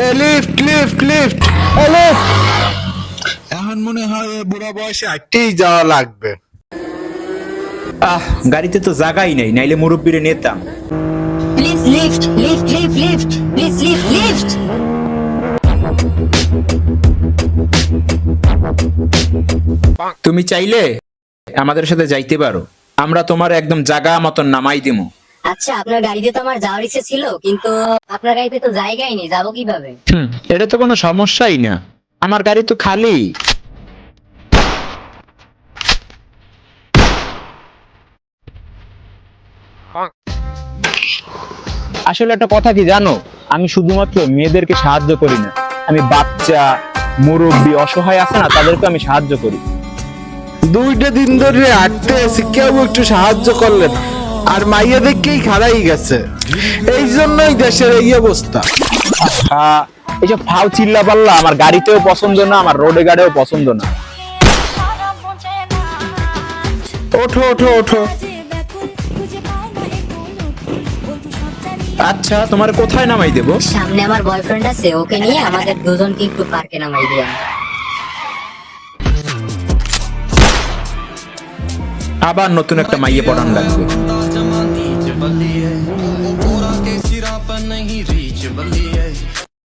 এ lift lift lift এ lift. এখন মনে হয় এ বুড়া বয়সে হাঁটতেই যাওয়া লাগবে। গাড়িতে তো জায়গাই নেই, নাইলে মুরব্বিরে নিতাম। Please lift lift lift lift please lift lift. তুমি চাইলে আমাদের সাথে যাইতে পারো, আমরা তোমার একদম জায়গা মতন নামাই দিমু। আচ্ছা, আপনার গাড়িতে তো আমার যাওয়ার ইচ্ছে ছিল, কিন্তু আপনার গাড়িতে তো জায়গাই নেই, যাবো কিভাবে? এটা তো কোনো সমস্যাই না, আমার গাড়ি তো খালি। আসলে একটা কথা কি জানো, আমি শুধুমাত্র মেয়েদেরকে সাহায্য করি না, আমি বাচ্চা, মুরব্বী, অসহায় আছে না, তাদেরকে আমি সাহায্য করি। 2টা দিন ধরে হাঁটতে এসে কেউ একটু সাহায্য করলেন, আর মাইয়া দেখেই খারাই গেছে। এই জন্যই দেশের এই অবস্থা। এইসব ফাউ চিল্লা পাল্লা আমার গাড়িতেও পছন্দ না, আমার রোডে গাড়িও পছন্দ না। ওঠো ওঠো ওঠো। আচ্ছা, তোমার কোথায় নামাই দেবো? সামনে আমার বয়ফ্রেন্ড আছে, ওকে নিয়ে আমাদের দুজনকে একটু পার্কে নামাই দিয়া। আবার নতুন একটা মাইয়ে পড়ান লাগবে।